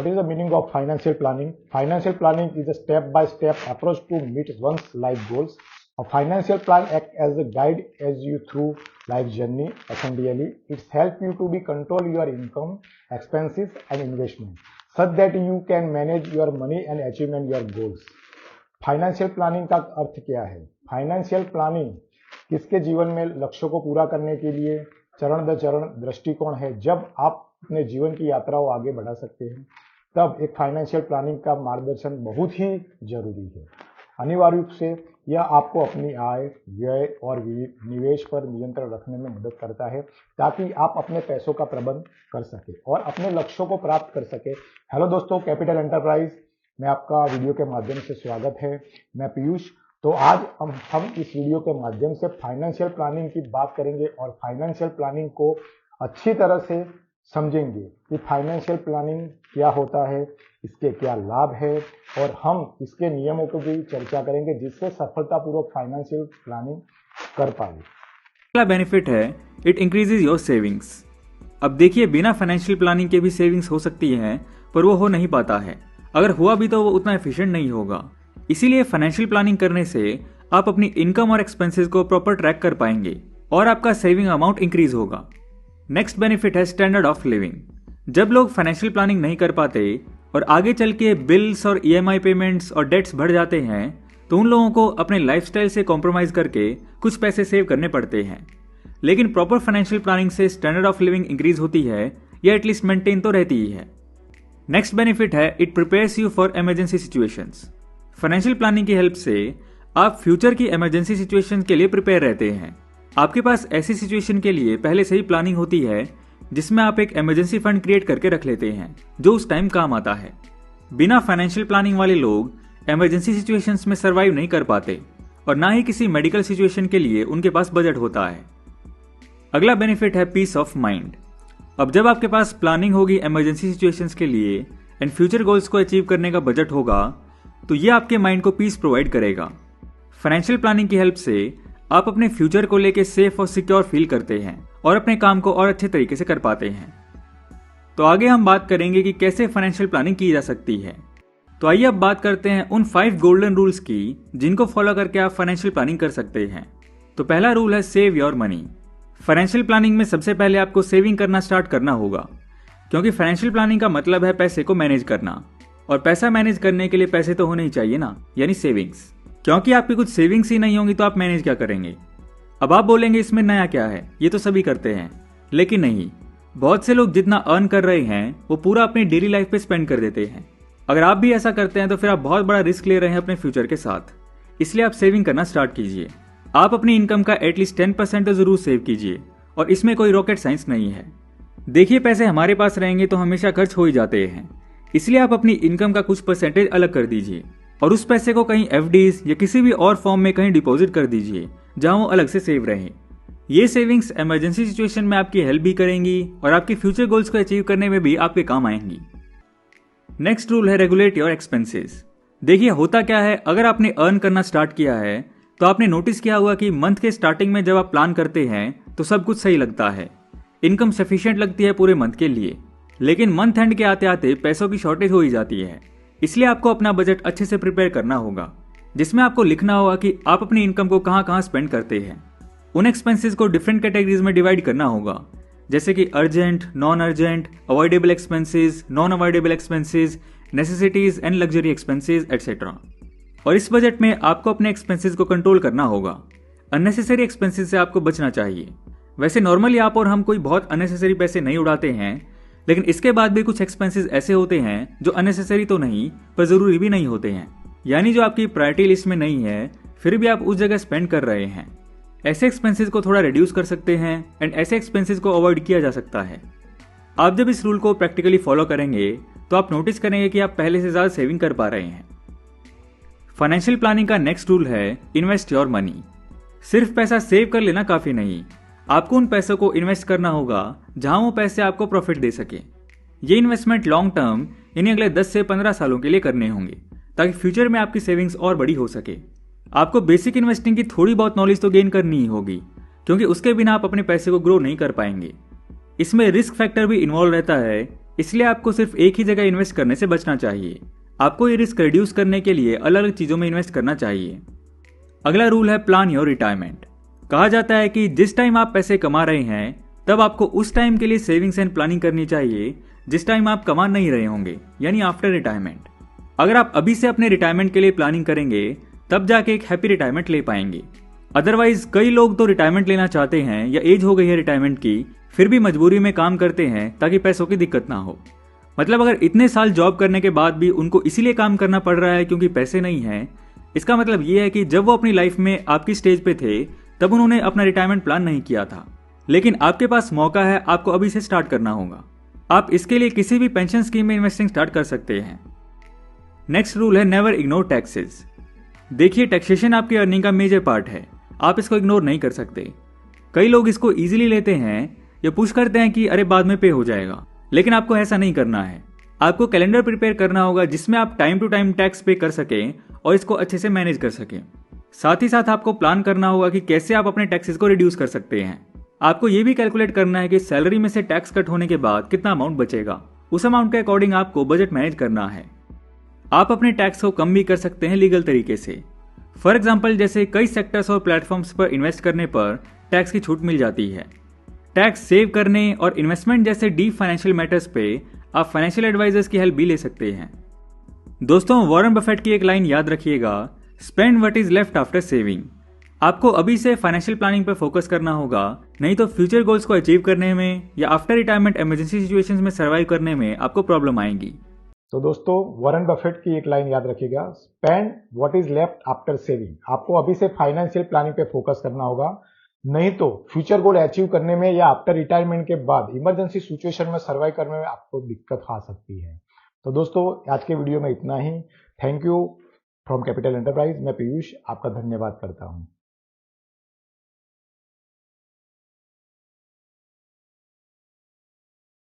what is the meaning of financial planning? Financial planning is a step-by-step approach to meet one's life goals. A financial plan acts as a guide as you through life journey. Essentially, it helps you to be control your income, expenses, and investment, such that you can manage your money and achievement your goals. Financial planning का अर्थ क्या है? Financial planning किसके जीवन में लक्ष्यों को पूरा करने के लिए चरण दर चरण दृष्टिकोण है। जब आप अपने जीवन की यात्रा को आगे बढ़ा सकते हैं तब एक फाइनेंशियल प्लानिंग का मार्गदर्शन बहुत ही जरूरी है। अनिवार्य रूप से यह आपको अपनी आय, व्यय और निवेश पर नियंत्रण रखने में मदद करता है ताकि आप अपने पैसों का प्रबंध कर सके और अपने लक्ष्यों को प्राप्त कर सके। हेलो दोस्तों, कैपिटल एंटरप्राइज में आपका वीडियो के माध्यम से स्वागत है। मैं पीयूष। तो आज हम इस वीडियो के माध्यम से फाइनेंशियल प्लानिंग की बात करेंगे और फाइनेंशियल प्लानिंग को अच्छी तरह से समझेंगे कि फाइनेंशियल प्लानिंग क्या होता है, इसके क्या लाभ है और हम इसके नियमों को भी चर्चा करेंगे जिससे सफलतापूर्वक फाइनेंशियल प्लानिंग कर पाए। पहला बेनिफिट है इट इंक्रीजेज योर सेविंग्स। अब देखिए, बिना फाइनेंशियल प्लानिंग के भी सेविंग्स हो सकती है पर वो हो नहीं पाता है। अगर हुआ भी तो वो उतना एफिशिएंट नहीं होगा। इसीलिए फाइनेंशियल प्लानिंग करने से आप अपनी इनकम और एक्सपेंसेस को प्रॉपर ट्रैक कर पाएंगे और आपका सेविंग अमाउंट इंक्रीज होगा। नेक्स्ट बेनिफिट है स्टैंडर्ड ऑफ लिविंग। जब लोग फाइनेंशियल प्लानिंग नहीं कर पाते और आगे चल के बिल्स और ईएमआई पेमेंट्स और डेट्स बढ़ जाते हैं तो उन लोगों को अपने लाइफस्टाइल से कॉम्प्रोमाइज करके कुछ पैसे सेव करने पड़ते हैं। लेकिन प्रॉपर फाइनेंशियल प्लानिंग से स्टैंडर्ड ऑफ लिविंग इंक्रीज होती है या एटलीस्ट मेंटेन तो रहती ही है। नेक्स्ट बेनिफिट है it prepares you for emergency situations. Financial planning की हेल्प से आप फ्यूचर की इमरजेंसी सिचुएशन के लिए प्रिपेयर रहते हैं। आपके पास ऐसी सिचुएशन के लिए पहले से ही प्लानिंग होती है जिसमें आप एक इमरजेंसी फंड क्रिएट करके रख लेते हैं जो उस टाइम काम आता है। बिना फाइनेंशियल प्लानिंग वाले लोग इमरजेंसी सिचुएशंस में सर्वाइव नहीं कर पाते और ना ही किसी मेडिकल सिचुएशन के लिए उनके पास बजट होता है। अगला बेनिफिट है पीस ऑफ माइंड। अब जब आपके पास प्लानिंग होगी इमरजेंसी सिचुएशंस के लिए एंड फ्यूचर गोल्स को अचीव करने का बजट होगा तो ये आपके माइंड को पीस प्रोवाइड करेगा। फाइनेंशियल प्लानिंग की हेल्प से आप अपने फ्यूचर को लेकर सेफ और सिक्योर फील करते हैं और अपने काम को और अच्छे तरीके से कर पाते हैं। तो आगे हम बात करेंगे कि कैसे फाइनेंशियल प्लानिंग की जा सकती है। तो आइए अब बात करते हैं उन 5 गोल्डन रूल्स की जिनको फॉलो करके आप फाइनेंशियल प्लानिंग कर सकते हैं। तो पहला रूल है save your money. Financial planning में सबसे पहले आपको सेविंग करना स्टार्ट करना होगा क्योंकि फाइनेंशियल प्लानिंग का मतलब है पैसे को मैनेज करना और पैसा मैनेज करने के लिए पैसे तो होने ही चाहिए ना, यानी सेविंग्स। क्योंकि आपकी कुछ सेविंग्स ही नहीं होंगी तो आप मैनेज क्या करेंगे। अब आप बोलेंगे इसमें नया क्या है, ये तो सभी करते हैं। लेकिन नहीं, बहुत से लोग जितना अर्न कर रहे हैं वो पूरा अपनी डेली लाइफ पे स्पेंड कर देते हैं। अगर आप भी ऐसा करते हैं तो फिर आप बहुत बड़ा रिस्क ले रहे हैं अपने फ्यूचर के साथ। इसलिए आप सेविंग करना स्टार्ट कीजिए। आप अपनी इनकम का एटलीस्ट 10% तो जरूर सेव कीजिए और इसमें कोई रॉकेट साइंस नहीं है। देखिए, पैसे हमारे पास रहेंगे तो हमेशा खर्च हो ही जाते हैं। इसलिए आप अपनी इनकम का कुछ परसेंटेज अलग कर दीजिए और उस पैसे को कहीं एफडीज या किसी भी और फॉर्म में कहीं डिपॉजिट कर दीजिए जहां वो अलग से सेव रहे। ये सेविंग्स इमरजेंसी सिचुएशन में आपकी हेल्प भी करेंगी और आपके फ्यूचर गोल्स को अचीव करने में भी आपके काम आएंगी। नेक्स्ट रूल है रेगुलेट योर एक्सपेंसेस। देखिए, होता क्या है, अगर आपने अर्न करना स्टार्ट किया है तो आपने नोटिस किया हुआ कि मंथ के स्टार्टिंग में जब आप प्लान करते हैं तो सब कुछ सही लगता है, इनकम सफिशिएंट लगती है पूरे मंथ के लिए। लेकिन मंथ एंड के आते आते पैसों की शॉर्टेज हो ही जाती है। इसलिए आपको अपना बजट अच्छे से प्रिपेयर करना होगा जिसमें आपको लिखना होगा कि आप अपनी इनकम को कहां कहां स्पेंड करते हैं। उन एक्सपेंसेस को डिफरेंट कैटेगरीज में डिवाइड करना होगा, जैसे कि urgent, non urgent, avoidable expenses, non avoidable expenses, necessities and luxury expenses etcetera. और इस बजट में आपको अपने एक्सपेंसेस को कंट्रोल करना होगा। अननेसेसरी एक्सपेंसेस से आपको बचना चाहिए। वैसे नॉर्मली आप और हम कोई बहुत अननेसेसरी पैसे नहीं उड़ाते हैं, लेकिन इसके बाद भी कुछ एक्सपेंसेस ऐसे होते हैं जो अननेसेसरी तो नहीं पर जरूरी भी नहीं होते हैं, यानी जो आपकी प्रायोरिटी लिस्ट में नहीं है फिर भी आप उस जगह स्पेंड कर रहे हैं। ऐसे एक्सपेंसेस को थोड़ा रिड्यूस कर सकते हैं एंड ऐसे एक्सपेंसेस को अवॉइड किया जा सकता है। आप जब इस रूल को प्रैक्टिकली फॉलो करेंगे तो आप नोटिस करेंगे कि आप पहले से ज्यादा सेविंग कर पा रहे हैं। फाइनेंशियल प्लानिंग का नेक्स्ट रूल है इन्वेस्ट योर मनी। सिर्फ पैसा सेव कर लेना काफी नहीं, आपको उन पैसों को इन्वेस्ट करना होगा जहां वो पैसे आपको प्रॉफिट दे सके। ये इन्वेस्टमेंट लॉन्ग टर्म यानी अगले 10 से 15 सालों के लिए करने होंगे ताकि फ्यूचर में आपकी सेविंग्स और बड़ी हो सके। आपको बेसिक इन्वेस्टिंग की थोड़ी बहुत नॉलेज तो गेन करनी ही होगी क्योंकि उसके बिना आप अपने पैसे को ग्रो नहीं कर पाएंगे। इसमें रिस्क फैक्टर भी इन्वॉल्व रहता है इसलिए आपको सिर्फ एक ही जगह इन्वेस्ट करने से बचना चाहिए। आपको ये रिस्क रिड्यूस करने के लिए अलग अलग चीज़ों में इन्वेस्ट करना चाहिए। अगला रूल है प्लान योर रिटायरमेंट। कहा जाता है कि जिस टाइम आप पैसे कमा रहे हैं तब आपको उस टाइम के लिए सेविंग्स एंड प्लानिंग करनी चाहिए जिस टाइम आप कमा नहीं रहे होंगे, यानी आफ्टर रिटायरमेंट। अगर आप अभी से अपने रिटायरमेंट के लिए प्लानिंग करेंगे तब जाके एक हैप्पी रिटायरमेंट ले पाएंगे। अदरवाइज कई लोग तो रिटायरमेंट लेना चाहते हैं या एज हो गई है रिटायरमेंट की, फिर भी मजबूरी में काम करते हैं ताकि पैसों की दिक्कत ना हो। मतलब अगर इतने साल जॉब करने के बाद भी उनको इसीलिए काम करना पड़ रहा है क्योंकि पैसे नहीं हैं, इसका मतलब ये है कि जब वो अपनी लाइफ में आपकी स्टेज पे थे तब उन्होंने अपना रिटायरमेंट प्लान नहीं किया था। लेकिन आपके पास मौका है, आपको अभी से स्टार्ट करना होगा। आप इसके लिए किसी भी पेंशन स्कीम में इन्वेस्टिंग स्टार्ट कर सकते हैं। नेक्स्ट रूल है नेवर इग्नोर टैक्सेस। देखिए, टैक्सेशन आपकी अर्निंग का मेजर पार्ट है, आप इसको इग्नोर नहीं कर सकते। कई लोग इसको इजीली लेते हैं या पुश करते हैं कि अरे बाद में पे हो जाएगा, लेकिन आपको ऐसा नहीं करना है। आपको कैलेंडर प्रिपेयर करना होगा जिसमें आप टाइम टू टाइम टैक्स पे कर सकें और इसको अच्छे से मैनेज कर सकें। साथ ही साथ आपको प्लान करना होगा कि कैसे आप अपने टैक्सेस को रिड्यूस कर सकते हैं। आपको ये भी कैलकुलेट करना है कि सैलरी में से टैक्स कट होने के बाद कितना अमाउंट बचेगा, उस अमाउंट के अकॉर्डिंग आपको बजट मैनेज करना है। आप अपने टैक्स को कम भी कर सकते हैं लीगल तरीके से। फॉर एग्जाम्पल, जैसे कई सेक्टर्स और प्लेटफॉर्म्स पर इन्वेस्ट करने पर टैक्स की छूट मिल जाती है। टैक्स सेव करने और इन्वेस्टमेंट जैसे डीप फाइनेंशियल मैटर्स पे आप फाइनेंशियल एडवाइजर्स की हेल्प भी ले सकते हैं। दोस्तों, वॉरेन बफेट की एक लाइन याद रखिएगा, spend what is left after saving. आपको अभी से फाइनेंशियल प्लानिंग पर फोकस करना होगा, नहीं तो फ्यूचर गोल्स को अचीव करने में या आफ्टर रिटायरमेंट इमरजेंसी सिचुएशंस में सर्वाइव करने में आपको प्रॉब्लम आएगी। तो दोस्तों, वॉरेन बफेट की एक लाइन याद रखिएगा, spend what is left after saving. आपको अभी से फाइनेंशियल प्लानिंग पे फोकस करना होगा, नहीं तो फ्यूचर गोल अचीव करने में या आफ्टर रिटायरमेंट के बाद इमरजेंसी सिचुएशन में सर्वाइव करने में आपको दिक्कत आ सकती है। तो दोस्तों, आज के वीडियो में इतना ही। Thank you from capital enterprise. मैं पीयूष आपका धन्यवाद करता हूं।